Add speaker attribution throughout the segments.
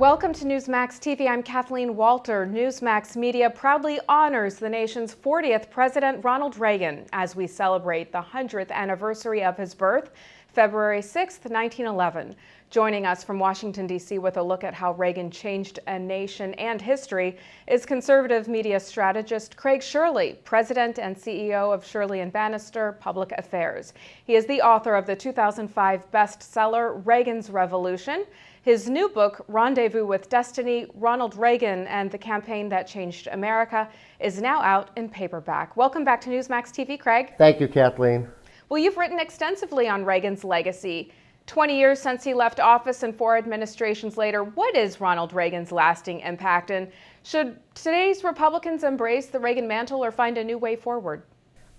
Speaker 1: Welcome to Newsmax TV. I'm Kathleen Walter. Newsmax Media proudly honors the nation's 40th President Ronald Reagan as we celebrate the 100th anniversary of his birth, February 6, 1911. Joining us from Washington, D.C. with a look at how Reagan changed a nation and history is conservative media strategist Craig Shirley, President and CEO of Shirley & Bannister Public Affairs. He is the author of the 2005 bestseller Reagan's Revolution. His new book, Rendezvous with Destiny, Ronald Reagan and the Campaign That Changed America, is now out in paperback. Welcome back to Newsmax TV, Craig.
Speaker 2: Thank you, Kathleen.
Speaker 1: Well, you've written extensively on Reagan's legacy. 20 years since he left office and 4 administrations later, what is Ronald Reagan's lasting impact? And should today's Republicans embrace the Reagan mantle or find a new way forward?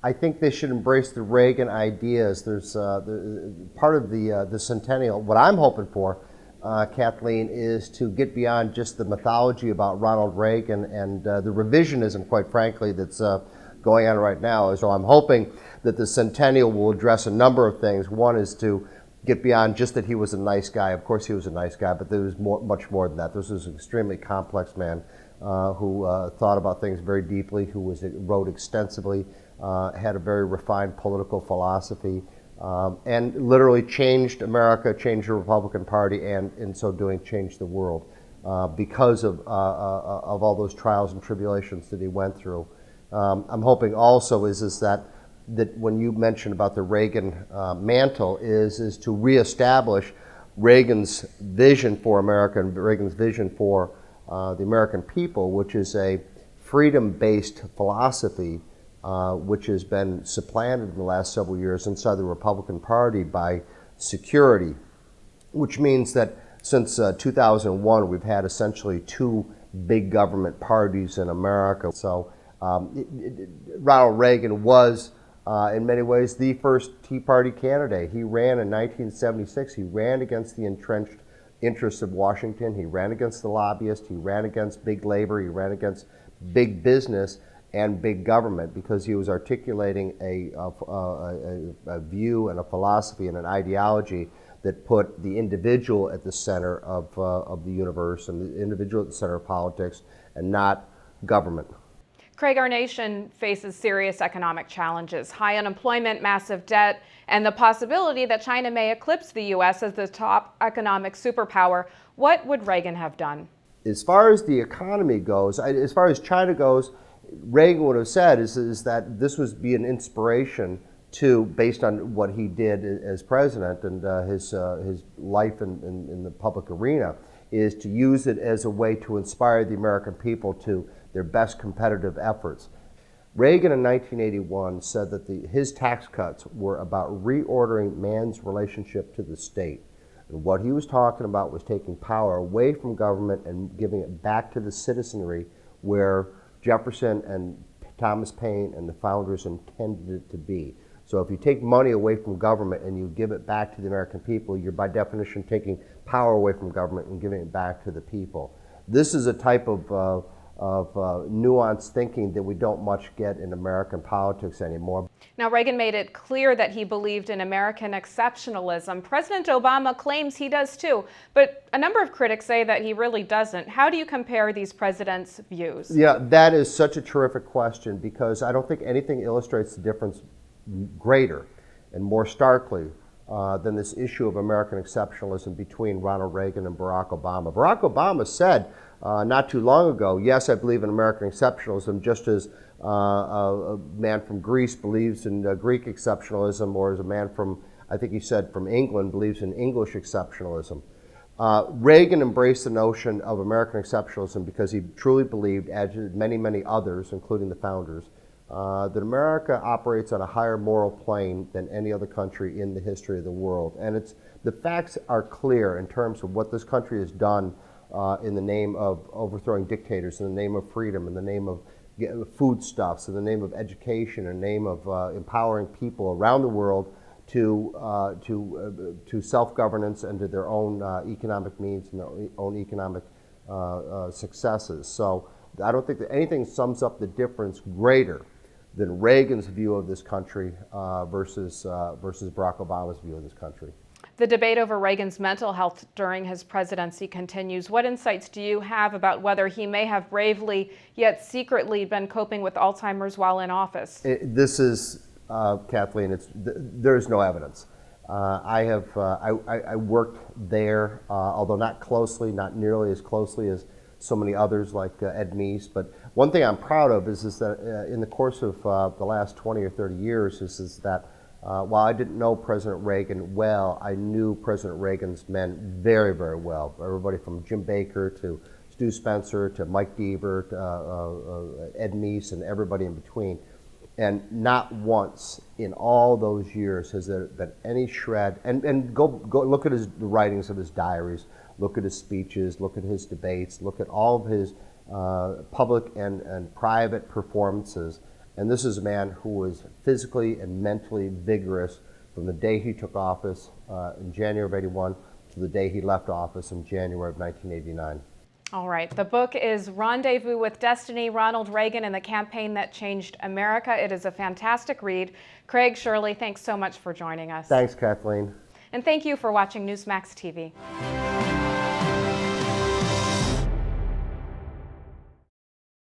Speaker 2: I think they should embrace the Reagan ideas. There's part of the centennial. What I'm hoping for, Kathleen, is to get beyond just the mythology about Ronald Reagan and the revisionism, quite frankly, that's going on right now. So I'm hoping that the centennial will address a number of things. One is to get beyond just that he was a nice guy. Of course he was a nice guy, but there was much more than that. This was an extremely complex man who thought about things very deeply, who wrote extensively, had a very refined political philosophy, and literally changed America, changed the Republican Party, and in so doing changed the world because of all those trials and tribulations that he went through. I'm hoping also is that when you mentioned about the Reagan mantle is to reestablish Reagan's vision for America and Reagan's vision for the American people, which is a freedom-based philosophy which has been supplanted in the last several years inside the Republican Party by security, which means that since 2001 we've had essentially 2 big government parties in America. So Ronald Reagan was in many ways the first Tea Party candidate. He ran in 1976. He ran against the entrenched interests of Washington. He ran against the lobbyists. He ran against big labor. He ran against big business and big government because he was articulating a view and a philosophy and an ideology that put the individual at the center of the universe and the individual at the center of politics and not government.
Speaker 1: Craig, our nation faces serious economic challenges, high unemployment, massive debt, and the possibility that China may eclipse the U.S. as the top economic superpower. What would Reagan have done?
Speaker 2: As far as the economy goes, as far as China goes, Reagan would have said is that this would be an inspiration to, based on what he did as president and his life in the public arena, is to use it as a way to inspire the American people to their best competitive efforts. Reagan in 1981 said that his tax cuts were about reordering man's relationship to the state. And what he was talking about was taking power away from government and giving it back to the citizenry, where Jefferson and Thomas Paine and the founders intended it to be. So if you take money away from government and you give it back to the American people, you're by definition taking power away from government and giving it back to the people. This is a type of nuanced thinking that we don't much get in American politics anymore.
Speaker 1: Now, Reagan made it clear that he believed in American exceptionalism. President Obama claims he does too, but a number of critics say that he really doesn't. How do you compare these presidents' views?
Speaker 2: Yeah, that is such a terrific question because I don't think anything illustrates the difference greater and more starkly than this issue of American exceptionalism between Ronald Reagan and Barack Obama. Barack Obama said not too long ago, yes, I believe in American exceptionalism, just as a man from Greece believes in Greek exceptionalism, or as a man from, I think he said, from England believes in English exceptionalism. Reagan embraced the notion of American exceptionalism because he truly believed, as did many, many others, including the founders, that America operates on a higher moral plane than any other country in the history of the world. And the facts are clear in terms of what this country has done in the name of overthrowing dictators, in the name of freedom, in the name of foodstuffs, in the name of education, in the name of empowering people around the world to self-governance and to their own economic means and their own economic successes. So I don't think that anything sums up the difference greater than Reagan's view of this country versus Barack Obama's view of this country.
Speaker 1: The debate over Reagan's mental health during his presidency continues. What insights do you have about whether he may have bravely yet secretly been coping with Alzheimer's while in office?
Speaker 2: This is, Kathleen, there's no evidence. I worked there, although not closely, not nearly as closely as so many others like Ed Meese. But one thing I'm proud of is that in the course of the last 20 or 30 years is that while I didn't know President Reagan well, I knew President Reagan's men very, very well. Everybody from Jim Baker to Stu Spencer to Mike Deaver to Ed Meese and everybody in between. And not once in all those years has there been any shred. And go look at the writings of his diaries, look at his speeches, look at his debates, look at all of his public and private performances. And this is a man who was physically and mentally vigorous from the day he took office in January of '81 to the day he left office in January of 1989.
Speaker 1: All right. The book is Rendezvous with Destiny, Ronald Reagan and the Campaign That Changed America. It is a fantastic read. Craig Shirley, thanks so much for joining us.
Speaker 2: Thanks, Kathleen.
Speaker 1: And thank you for watching Newsmax TV.